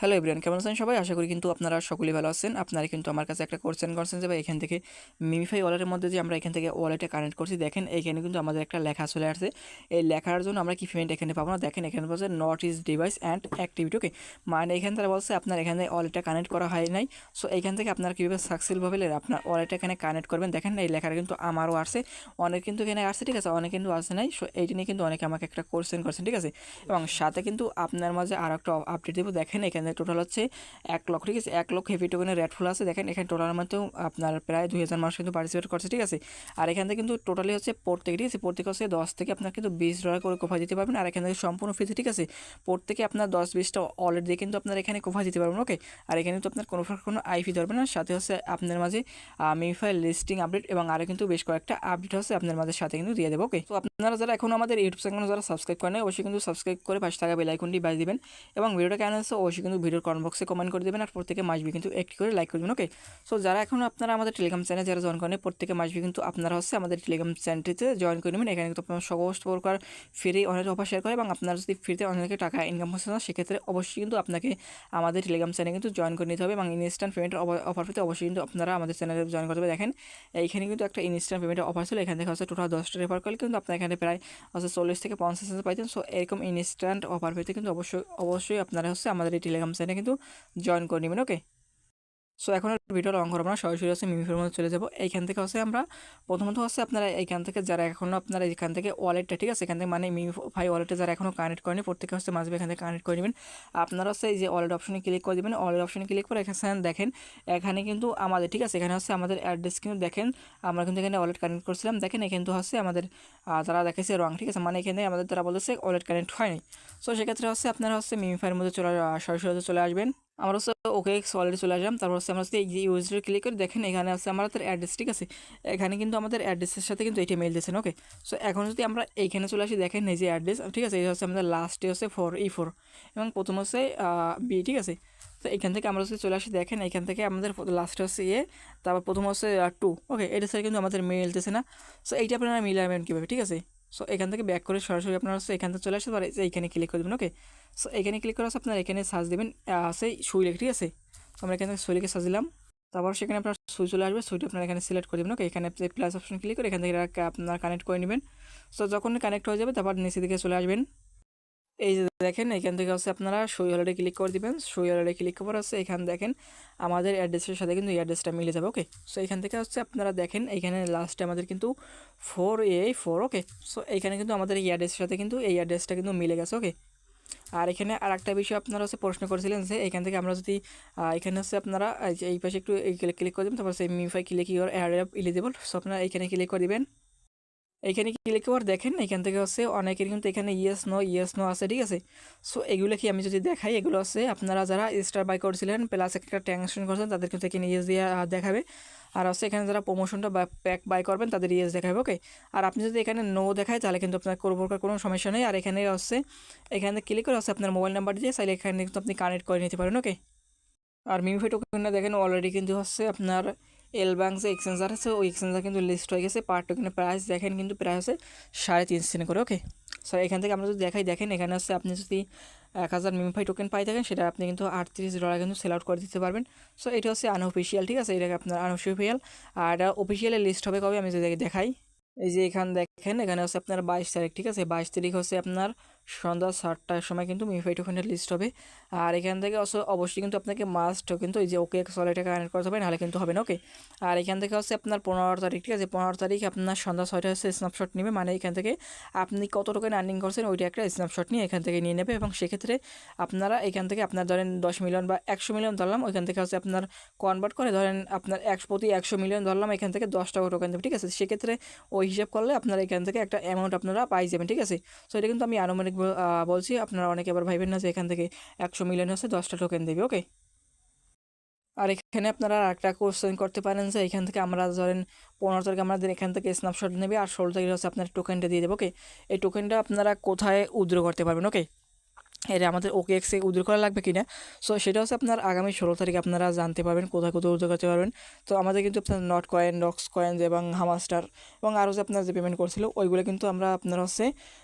Hello everyone, কেমন আছেন সবাই? আশা করি কিন্তু আপনারা সকলেই ভালো আছেন। আপনারা কিন্তু আমার কাছে একটা কোশ্চেন করছেন যে ভাই এখান থেকে মিমিফাই ওয়ালেটের মধ্যে যে আমরা এখান থেকে ওয়ালেটে কানেক্ট করছি, দেখেন এইখানে কিন্তু আমাদের একটা লেখা চলে আসছে। এই লেখার জন্য আমরা কি পেমেন্ট এখানে পাবো না, দেখেন এখানে বলছে not is device and activity. Okay, মানে এখানে তারা বলছে আপনার এখানে ওয়ালেটটা কানেক্ট করা হয় নাই। সো এইখান থেকে আপনারা কীভাবে সাকসেসফুলভাবে আপনার ওয়ালেটটা এখানে কানেক্ট করবেন, দেখেন এই লেখাটা কিন্তু আমারও আসছে, অনেক কিন্তু এখানে আসছে, ঠিক আছে, অনেক কিন্তু আসে নাই। সো এইটা নিয়ে কিন্তু অনেকে আমাকে একটা কোশ্চেন করছেন, ঠিক আছে। এবং সাথে কিন্তু আপনার মাঝে আরও একটা আপডেট দেবো। দেখেন এখানে টোটাল হচ্ছে 1 লক্ষ, ঠিক আছে, 1 লক্ষ হেভি টোকেনের রেড ফুল আছে। দেখেন এখানে টোটালের মধ্যেও আপনার প্রায় 2000 মানুষ কিন্তু পার্টিসিপেট করছে, ঠিক আছে। আর এখান থেকে কিন্তু টোটালি হচ্ছে প্রত্যেকে, ঠিক আছে, প্রত্যেকে হচ্ছে 10 থেকে আপনার কিন্তু $20 করে কোফা দিতে পারবেন। আর এখান থেকে সম্পূর্ণ ফ্রিতে, ঠিক আছে, প্রত্যেকে আপনার 10-20টা ওয়ালেট দিয়ে কিন্তু আপনার এখানে কোফা দিতে পারবেন। ওকে, আর এখানে তো আপনার কোনো আইপি ধরবে না। সাথে হচ্ছে আপনার মাঝে মিমিফাই লিস্টিং আপডেট এবং আরও কিন্তু বেশ কয়েকটা আপডেট হচ্ছে আপনার মাঝে সাথে কিন্তু দিয়ে দেবো। ওকে, তো আপনারা যারা এখন আমাদের ইউটিউব চ্যানেল যারা সাবস্ক্রাইব করেন অবশ্যই কিন্তু সাবস্ক্রাইব করে পাশে থাকা বেল আইকনটি বাজিয়ে দিবেন এবং ভিডিওটা কেমন আছে অবশ্যই কিন্তু ভিডিওর কমেন্ট বক্সে কমেন্ট করে দেবেন। আর প্রত্যেকে মাসবি কিন্তু একটি করে লাইক করবেন। ওকে, সো যারা এখন আপনারা আমাদের টেলিগ্রাম চ্যানেলে যারা জয়েন করেন প্রত্যেকে মাসবি কিন্তু আপনারা হচ্ছে আমাদের টেলিগ্রাম চ্যানেলটিতে জয়েন করে নেবেন। এখানে কিন্তু আপনার সমস্ত প্রকার ফ্রি অনেক অফার শেয়ার করে এবং আপনারা যদি ফ্রিতে অনেকে টাকা ইনকাম করছে না সেক্ষেত্রে অবশ্যই কিন্তু আপনাকে আমাদের টেলিগ্রাম চ্যানেলে কিন্তু জয়েন করে নিতে হবে এবং ইনস্ট্যান্ট পেমেন্টের অফার পেতে অবশ্যই কিন্তু আপনারা আমাদের চ্যানেলে জয়েন করতে হবে। দেখেন এইখানে কিন্তু একটা ইনস্ট্যান্ট পেমেন্টের অফার ছিল, এখান থেকে হচ্ছে টোটাল 10টা রেফার করলে কিন্তু আপনার এখানে প্রায় হচ্ছে 40 থেকে 50 পাইতেন। সো এরকম ইনস্ট্যান্ট অফার পেতে কিন্তু অবশ্যই আপনারা হচ্ছে আমাদের এই টেলিগ্রাম চ্যানেলে কিন্তু জয়েন করে নেবেন। ওকে, সো এখন ভিডিও লং করবো না, সরাসরি হচ্ছে মিমিফের মধ্যে চলে যাবো। এইখান থেকে হচ্ছে আমরা প্রথমত হচ্ছে আপনারা এইখান থেকে যারা এখনও আপনারা এখান থেকে ওয়ালেটটা, ঠিক আছে, এখান থেকে মানে মিমিফাই ওয়ালেটে যারা এখনও কানেক্ট করেনি প্রত্যেকে হচ্ছে মাঝবে এখান থেকে কানেক্ট করে নেবেন। আপনারা হচ্ছে এই যে ওয়ালেট অপশনে ক্লিক করে দেবেন। ওয়ালেট অপশনে ক্লিক করে এখানে দেখেন এখানে কিন্তু আমাদের, ঠিক আছে, এখানে হচ্ছে আমাদের অ্যাড্রেস কিন্তু দেখেন আমরা কিন্তু এখানে ওয়ালেট কানেক্ট করছিলাম। দেখেন এখানে কিন্তু হচ্ছে আমাদের তারা দেখেছে রং, ঠিক আছে, মানে এখানে আমাদের তারা বলেছে ওয়ালেট কানেক্ট হয়নি। সো সেক্ষেত্রে হচ্ছে আপনারা হচ্ছে মিমিফাইয়ের মধ্যে সরাসরি চলে আসবেন। আমরা হচ্ছে ওকে অলরেডি চলে আসলাম। তারপর হচ্ছে আমরা হচ্ছে এই যে ইউজার ক্লিক করে দেখেন এখানে আছে আমাদের অ্যাড্রেস, ঠিক আছে, এখানে কিন্তু আমাদের অ্যাড্রেসের সাথে কিন্তু এইটা মেল দিয়েছেন। ওকে, সো এখন যদি আমরা এইখানে চলে আসি, দেখেন এই যে অ্যাড্রেস, ঠিক আছে, এই হচ্ছে আমাদের লাস্টে হচ্ছে 4E4 এবং প্রথম হচ্ছে বি, ঠিক আছে। তো এখান থেকে আমরা হচ্ছে চলে আসি, দেখেন এখান থেকে আমাদের লাস্টে হচ্ছে তারপর প্রথম হচ্ছে 2। ওকে, এটা সাথে কিন্তু আমাদের মিলতেছে না। সো এইটা আপনারা মিলাবেন কীভাবে, ঠিক আছে। সো এখান থেকে ব্যাক করে সরাসরি আপনারা হচ্ছে এখান থেকে চলে আসতে পারে, এইখানে ক্লিক করে দেবেন। ওকে, সো এখানে ক্লিক করে আপনারা এখানে সার্চ দেবেন সেই সুই লেখা, ঠিক আছে। তো আমরা এখানে সুই লিখে সার্চ দিলাম। তারপর সেখানে আপনার সুই চলে আসবে, সুইটা আপনারা এখানে সিলেক্ট করে দেবেন। ওকে, এখানে প্লাস অপশন ক্লিক করে এখান থেকে আপনারা কানেক্ট করে নেবেন। সো যখন কানেক্ট হয়ে যাবে তারপর নিচে দিকে চলে আসবেন। এই যে দেখেন এখান থেকে হচ্ছে আপনারা সই ওয়ালেটে ক্লিক করে দিবেন। সই ওয়ালেটে ক্লিক করার হচ্ছে এখানে দেখেন আমাদের অ্যাড্রেসের সাথে কিন্তু এই অ্যাড্রেসটা মিলে যাবে। ওকে, সো এখান থেকে হচ্ছে আপনারা দেখেন এইখানে লাস্টে আমাদের কিন্তু 4A4। ওকে, সো এইখানে কিন্তু আমাদের এই অ্যাড্রেসের সাথে কিন্তু এই অ্যাড্রেসটা কিন্তু মিলে গেছে। ওকে, আর এখানে আর একটা বিষয় আপনারা হচ্ছে প্রশ্ন করেছিলেন যে এখান থেকে আমরা যদি এখানে হচ্ছে আপনারা এই পাশে একটু ক্লিক করে দেবেন, তারপর সেই MemeFi click your add eligible. So আপনারা এখানে ক্লিক করে দিবেন। এইখানে ক্লিক করে দেখেন এখান থেকে হচ্ছে অনেকের কিন্তু এখানে ইয়েস নো আছে, ঠিক আছে। সো এগুলো কি আমি যদি দেখাই, এগুলো হচ্ছে আপনারা যারা স্টার বাই করেছিলেন প্লাস একটা ট্রানজাকশন করেছেন তাদের কিন্তু এখানে ইয়েস দিয়ে দেখাবে। আর হচ্ছে এখানে যারা প্রমোশনটা বা প্যাক বাই করবেন তাদের ইয়েস দেখাবে। ওকে, আর আপনি যদি এখানে নো দেখায় তাহলে কিন্তু আপনার কোনো সমস্যা নেই। আর এখানে হচ্ছে এখানে ক্লিক করে হচ্ছে আপনার মোবাইল নাম্বার দিয়ে চাইলে এখানে কিন্তু আপনি কানেক্ট করে নিতে পারেন। ওকে, আর মিমিফাই টোকেনটা দেখেন অলরেডি কিন্তু হচ্ছে আপনার এলব্যাঙ্ক যে এক্সচেঞ্জার আছে ওই এক্সচেঞ্জার কিন্তু লিস্ট হয়ে গেছে। পার টোকেনের প্রাইস দেখেন কিন্তু প্রায় হচ্ছে 3.5 সেন্ট করে। ওকে, সো এখান থেকে আমরা যদি দেখাই, দেখেন এখানে হচ্ছে আপনি যদি 1000 মিমিফাই টোকেন পাই থাকেন সেটা আপনি কিন্তু $38 কিন্তু সেল আউট করে দিতে পারবেন। সো এটা হচ্ছে আনঅফিসিয়াল, ঠিক আছে, এটাকে আপনার আনঅফিসিয়াল। আর এটা অফিসিয়ালি লিস্ট হবে কবে আমি যদি দেখাই, এই যে এখানে দেখেন এখানে হচ্ছে আপনার 22 তারিখ, ঠিক আছে, 22 তারিখ হচ্ছে আপনার সন্ধ্যা 7টার সময় কিন্তু মিমিফাই টোকেনের লিস্ট হবে। আর এখান থেকে অবশ্যই কিন্তু আপনাকে মাস্ট কিন্তু এই যে ওকে ওয়ালেটে কানেক্ট করতে হবে, নাহলে কিন্তু হবে না। ওকে, আর এখান থেকে হচ্ছে আপনার 15 তারিখ, ঠিক আছে, 15 তারিখ আপনার সন্ধ্যা 6টায় হচ্ছে স্ন্যাপশট নেবে, মানে এখান থেকে আপনি কত টোকেন আর্নিং করছেন ওইটা একটা স্ন্যাপশট নিয়ে এখান থেকে নিয়ে নেবে এবং সেক্ষেত্রে আপনারা এখান থেকে আপনার ধরেন 10 মিলিয়ন বা 100 মিলিয়ন ধরলাম, ওইখান থেকে হচ্ছে আপনার কনভার্ট করে ধরেন আপনার প্রতি 100 মিলিয়ন ধরলাম, এখান থেকে 10 টাকা টোকেন দেবে, ঠিক আছে। সেক্ষেত্রে ওই হিসাব করলে আপনারা এখান থেকে একটা অ্যামাউন্ট আপনারা পাই যাবেন, ঠিক আছে। সো এটা কিন্তু আমি আনুমানিক বলছি, আপনারা অনেকে আবার ভাইবেন না যে এখান থেকে 100 মিলিয়ন হচ্ছে 10টা টোকেন দেবে। ওকে, আর এখানে আপনারা একটা কোশ্চেন করতে পারেন যে এখান থেকে আমরা ধরেন 15 তারিখ আমাদের এখান থেকে স্ন্যাপশট নেবে আর 16 তারিখ হচ্ছে আপনার টোকেনটা দিয়ে দেবো। ওকে, এই টোকেনটা আপনারা কোথায় উইথড্র করতে পারবেন। ওকে, এটা আমাদের OKX উইথড্র করা লাগবে কিনা। সো সেটা হচ্ছে আপনার আগামী 16 তারিখে আপনারা জানতে পারবেন, কোথায় কোথায় উইথড্র করতে পারবেন। তো আমাদের কিন্তু আপনার নট কয়েন, ডক্স কয়েন এবং হামাস্টার এবং আরও যে আপনার যে পেমেন্ট করছিল ওইগুলো কিন্তু আমরা আপনার হচ্ছে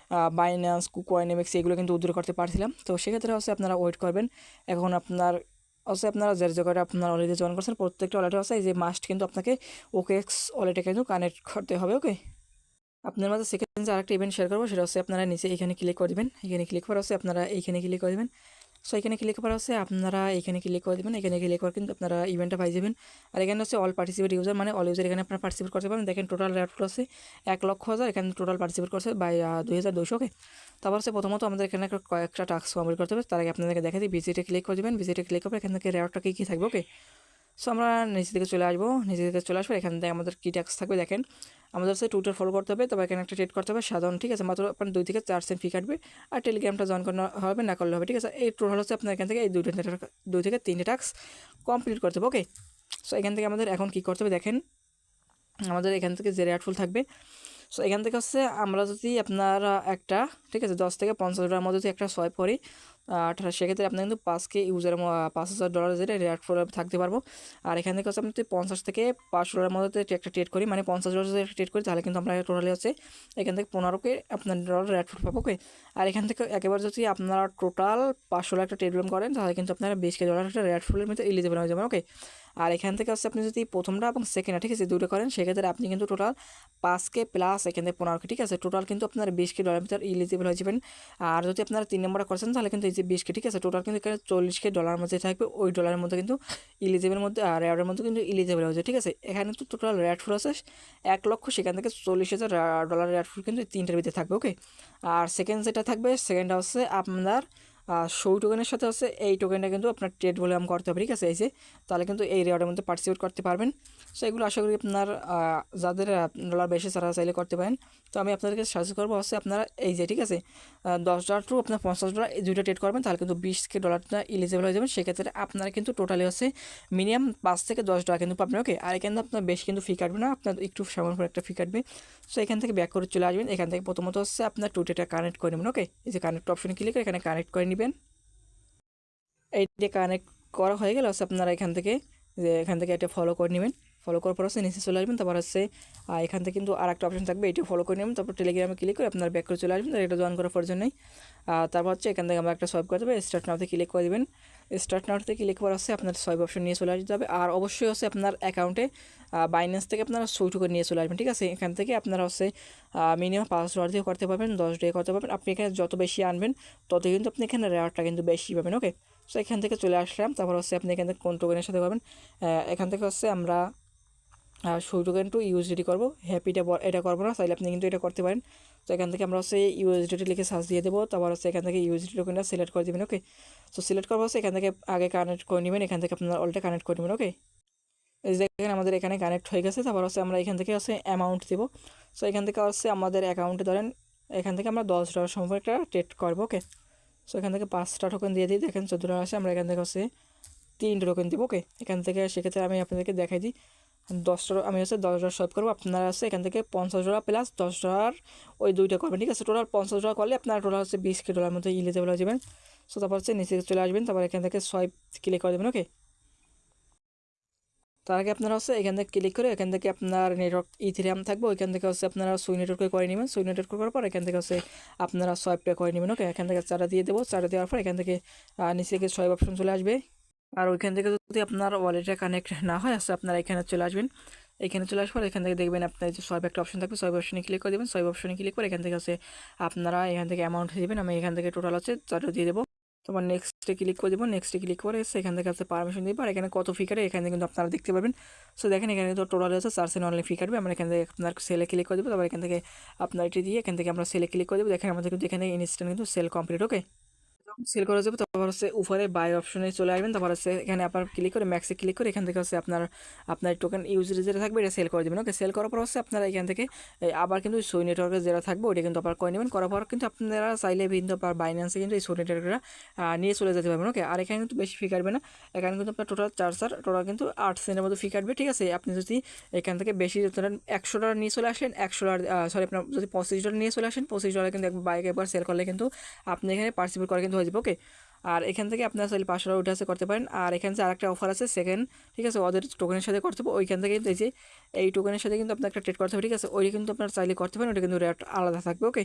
বাইন্যান্স, কুকয়েন, এমএক্স এগুলো কিন্তু উইথড্র করতে পারছিলাম। তো সেক্ষেত্রে হচ্ছে আপনারা ওয়েট করবেন। এখন আপনার হচ্ছে আপনারা যে জায়গাটা আপনার অলরেডি জয়েন করছেন প্রত্যেকটা ওয়ালেটে হচ্ছে এই যে মাস্ট কিন্তু আপনাকে OKX ওয়ালেটে কিন্তু কানেক্ট করতে হবে। ওকে, আপনার মাঝে সেকেন্ড যে আরেকটা ইভেন্ট শেয়ার করবো, সেটা হচ্ছে আপনারা নিচে এখানে ক্লিক করে দেবেন। এখানে ক্লিক করা হচ্ছে আপনারা এইখানে ক্লিক করে দেবেন। সো এখানে ক্লিক করা হচ্ছে আপনারা এখানে ক্লিক করে দেবেন। এখানে ক্লিক করে কিন্তু আপনারা ইভেন্টটা পাই যাবেন। আর এখানে হচ্ছে অল পার্টিসিপেট ইউজার, মানে অল ইউজার এখানে আপনারা পার্টিসিপেট করতে পারেন। দেখেন টোটাল রেফার হচ্ছে 1,00,000, এখানে টোটাল পার্টিসিপেট করছে বাই 2,200। ওকে, তারপর হচ্ছে প্রথমত আমাদের এখানে কয়েকটা টাস্ক কমপ্লিট করতে হবে। তার আগে আপনাদেরকে দেখা দিই, ভিজিটে ক্লিক করে দেবেন। ভিজিটে ক্লিক করে এখান থেকে রেওয়ার্ডটা কী থাকবে। ওকে, সো আমরা নিচে দিকে চলে আসবো। নিচে দিকে চলে আসবো, এখান থেকে আমাদের কী ট্যাক্স থাকবে দেখেন। আমাদের হচ্ছে টুইটার ফলো করতে হবে, তবে এখানে একটা ট্রেড করতে হবে সাধারণ, ঠিক আছে। মাত্র আপনার 2 থেকে 4 সেন্ট ফি কাটবে। আর টেলিগ্রামটা জয়েন করা হবে না করলে হবে, ঠিক আছে। এই টোটাল হচ্ছে আপনার এখান থেকে এই 2 থেকে 3টে টাস্ক কমপ্লিট করতে হবে। ওকে, সো এখান থেকে আমাদের এখন কী করতে হবে দেখেন, আমাদের এখান থেকে যে রেয়ারফুল থাকবে। সো এখান থেকে হচ্ছে আমরা যদি আপনারা একটা, ঠিক আছে, 10 থেকে 50 ডলার মধ্যে যদি একটা সোয়াইপ করি, সেক্ষেত্রে আপনি কিন্তু 5K ইউজার $5,000 যেটা রেয়ার ফোর থাকতে পারবো। আর এখান থেকে হচ্ছে আপনি 50 থেকে $500 মধ্যে একটা ট্রেড করি, মানে $50 যদি একটা ট্রেড করি, তাহলে কিন্তু আমরা টোটালি হচ্ছে এখান থেকে 15K আপনার ডলার রেয়ার ফোর পাবো। ওকে, আর এখান থেকে একেবারে যদি আপনারা টোটাল $500 একটা ট্রেড করেন, তাহলে কিন্তু আপনারা $20K একটা রেয়ার ফোরের মধ্যে এলিজিবল হয়ে যাবেন। ওকে, আর এখান থেকে হচ্ছে আপনি যদি প্রথমটা এবং সেকেন্ডটা, ঠিক আছে, দুটো করেন, সেক্ষেত্রে আপনি কিন্তু টোটাল 5K প্লাস এখান থেকে 15K, ঠিক আছে, টোটাল কিন্তু আপনার $20K ভিতরে ইলিজিবল হয়ে যাবেন। আর যদি আপনারা 3 নম্বরটা করছেন, তাহলে কিন্তু এই যে 20K, ঠিক আছে, টোটাল কিন্তু এখানে $40K মধ্যে থাকবে। ওই ডলারের মধ্যে কিন্তু ইলিজিবলের মধ্যে আর রেয়ারের মধ্যে কিন্তু ইলিজিবল হয়ে যায়, ঠিক আছে। এখানে তো টোটাল রেয়ার ফুল আছে 1,00,000, সেখান থেকে $40,000 রেয়ার ফুল কিন্তু 3টার ভিতরে থাকবে। ওকে, আর সেকেন্ড যেটা থাকবে, সেকেন্ডটা হচ্ছে আপনার শো টোকেনের সাথে হচ্ছে এই টোকেনটা কিন্তু আপনার ট্রেড ভলিউম করতে হবে, ঠিক আছে, এই যে, তাহলে কিন্তু এই রেওয়ার্ডের মধ্যে পার্টিসিপেট করতে পারবেন। সো এগুলো আশা করি আপনার যাদের ডলার বেশি তারা চাইলে করতে পারেন। তো আমি আপনাদেরকে সাজেস্ট করবো হচ্ছে আপনারা এই যে, ঠিক আছে, $10 টু আপনার $50 এই দুইটা ট্রেড করবেন, তাহলে কিন্তু $20K ইলিজিবল হয়ে যাবেন। সেক্ষেত্রে আপনারা কিন্তু টোটালি হচ্ছে মিনিমাম $5 থেকে $10 কিন্তু পাবেন। ওকে, আর এখানে আপনার বেশি কিন্তু ফি কাটবে না, আপনার একটু সামান্য করে একটা ফি কাটবে। সো এখান থেকে ব্যাক করে চলে আসবেন। এখান থেকে প্রথমত হচ্ছে আপনার টুইটারটা কানেক্ট করে নেবেন। ওকে, এই যে কানেক্ট অপশনে ক্লিক করে এখানে কানেক্ট করে নেবেন। এইটা কানেক্ট করা হয়ে গেলে হচ্ছে আপনারা এখান থেকে এটা ফলো করে নেবেন। ফলো করার পর হচ্ছে নিচে চলে আসবেন। তারপর হচ্ছে এখান থেকে কিন্তু আর একটা অপশন থাকবে, এটা ফলো করে নেবেন। তারপর টেলিগ্রামে ক্লিক করে আপনার ব্যাক করে চলে আসবেন, এটা জয়েন করার প্রয়োজন নেই। তারপর হচ্ছে এখান থেকে আমরা একটা সোয়াইপ করে দেবো, স্টার্ট নাওতে ক্লিক করে দেবেন। স্টার্ট নাওতে ক্লিক করা হচ্ছে আপনার সোয়াইপ অপশন নিয়ে চলে আসতে হবে। আর অবশ্যই হচ্ছে আপনার অ্যাকাউন্টে বাইন্যান্স থেকে আপনারা সুই টোকেন নিয়ে চলে আসবেন, ঠিক আছে। এখান থেকে আপনারা হচ্ছে মিনিমাম $5 দিয়ে করতে পারবেন, $10 করতে পারবেন। আপনি এখানে যত বেশি আনবেন তত কিন্তু আপনি এখানে রেওয়ার্ডটা কিন্তু বেশি পাবেন। ওকে, সো এখান থেকে চলে আসলাম। তারপর হচ্ছে আপনি এখান থেকে কোন টোকেনের সাথে করবেন, এখান থেকে হচ্ছে আমরা সুই টোকেন টু USDT করবো। হ্যাপিটা এটা করবো না, চাইলে আপনি কিন্তু এটা করতে পারেন। তো এখান থেকে আমরা হচ্ছে USDT লিখে সার্চ দিয়ে দেবো। তারপর হচ্ছে এখান থেকে USDT টোকেনটা সিলেক্ট করে দেবেন। ওকে, সো সিলেক্ট করবো হচ্ছে এখান থেকে আগে কানেক্ট করে নেবেন, এখান থেকে আপনার অলটা কানেক্ট করে নেবেন। ওকে, এই যে দেখেন আমাদের এখানে কানেক্ট হয়ে গেছে। তারপর হচ্ছে আমরা এখান থেকে হচ্ছে অ্যামাউন্ট দেবো। সো এখান থেকে হচ্ছে আমাদের অ্যাকাউন্টে ধরেন এখান থেকে আমরা $10 সম্পর্কে একটা ট্রেড করবো। ওকে, সো এখান থেকে 5টা টোকেন দিয়ে দিই, দেখেন $14 আসে। আমরা এখান থেকে হচ্ছে 3 টোকেন দেবো। ওকে, এখান থেকে সেক্ষেত্রে আমি আপনাদেরকে দেখাই দিই, আমি হচ্ছে $10 সোয়াইপ করবো। আপনারা হচ্ছে এখান থেকে $50 প্লাস $10 ওই দুইটা করবেন, ঠিক আছে। টোটাল $50 করলে আপনারা টোটাল হচ্ছে $20K মধ্যে ইলিজিবল হয়ে যাবেন। সো তারপর হচ্ছে নিচে চলে আসবেন, তারপর এখান থেকে সোয়াইপ ক্লিক করে দেবেন। ওকে, তার আগে আপনারা হচ্ছে এখান থেকে ক্লিক করে এখান থেকে আপনার নেটওয়ার্ক ইথেরিয়াম থাকবে, ওইখান থেকে হচ্ছে আপনারা সুই নেটওয়ার্কে করে নেবেন। সুই নেটওয়ার্ক করার পর এখান থেকে হচ্ছে আপনারা সোয়াইপটা করে নেবেন। ওকে, এখান থেকে চারা দিয়ে দেবো। চারা দেওয়ার পর এখান থেকে নিচে থেকে সোয়াইপ অপশন চলে আসবে। আর ওইখান থেকে যদি আপনার ওয়ালেটে কানেক্ট না হয়, আসলে আপনারা এখানে চলে আসবেন। এখানে চলে আসার পর এখান থেকে দেখবেন আপনার যে সোয়াইপ একটা অপশন থাকবে, সোয়াইপ অপশনে ক্লিক করে দেবেন। সোয়াইপ অপশনে ক্লিক করে এখান থেকে হচ্ছে আপনারা এখান থেকে অ্যামাউন্ট দেবেন। আমি এখান থেকে টোটাল হচ্ছে 4 দিয়ে দেবো। তোমার নেক্সটে ক্লিক করে দেবো। নেক্সটে ক্লিক করে এখান থেকে হচ্ছে পারমিশন দেবো। আর এখানে কত ফি কাটে এখানে কিন্তু আপনারা দেখতে পাবেন। সো দেখেন এখানে তো টোটাল হচ্ছে 4 সেন্ট অনলাইন ফি কাটবে। আমরা এখান থেকে আপনার সেলে ক্লিক করে দেবো। তারপর এখান থেকে আপনার এটি দিয়ে এখান থেকে আমরা সেলে ক্লিক করে দেবো। দেখেন আমাদের কিন্তু এখানে ইনস্ট্যান্ট কিন্তু সেল কমপ্লিট। ওকে, সেল করা যাবে। তারপর হচ্ছে উপরে বাই অপশনে চলে আসবেন। তারপর হচ্ছে এখানে আপনার ক্লিক করে ম্যাক্সে ক্লিক করে এখান থেকে হচ্ছে আপনার টোকেন ইউজের যেটা থাকবে এটা সেল করে দেবেন। ওকে, সেল করার পর হচ্ছে আপনারা এখান থেকে আবার কিন্তু সুই নেটওয়ার্কের যেটা থাকবে ওইটা কিন্তু আবার করে নেবেন। করার পর কিন্তু আপনারা চাইলে কিন্তু আপনার বাইন্যান্সে কিন্তু এই সুই নেটওয়ার্কটা নিয়ে চলে যেতে পারবেন। ওকে, আর এখানে কিন্তু বেশি ফি কাটবে না। এখানে কিন্তু আপনার টোটাল চার্জার টোটাল কিন্তু 8 সেন্টের মতো ফি কাটবে, ঠিক আছে। আপনি যদি এখান থেকে বেশি ধরেন $100 নিয়ে চলে আসেন, $100 সরি আপনার যদি $25 নিয়ে চলে আসেন, $25 কিন্তু বাইক একবার সেল করলে কিন্তু আপনি এখানে পার্টিসিপেট করা কিন্তু হয়ে যাবে। দিব। ওকে, আর এখান থেকে আপনারা চাইলে $500 উঠে আসে করতে পারেন। আর এখানে যে আরেকটা অফার আছে সেকেন্ড, ঠিক আছে, ওদের টোকেনের সাথে করতে হবে। ওইখান থেকে এই যে এই টোকেনের সাথে কিন্তু আপনার একটা ট্রেড করতে হবে, ঠিক আছে, ওইটা কিন্তু আপনারা চাইলে করতে পারেন, ওটা কিন্তু রেট আলাদা থাকবে। ওকে।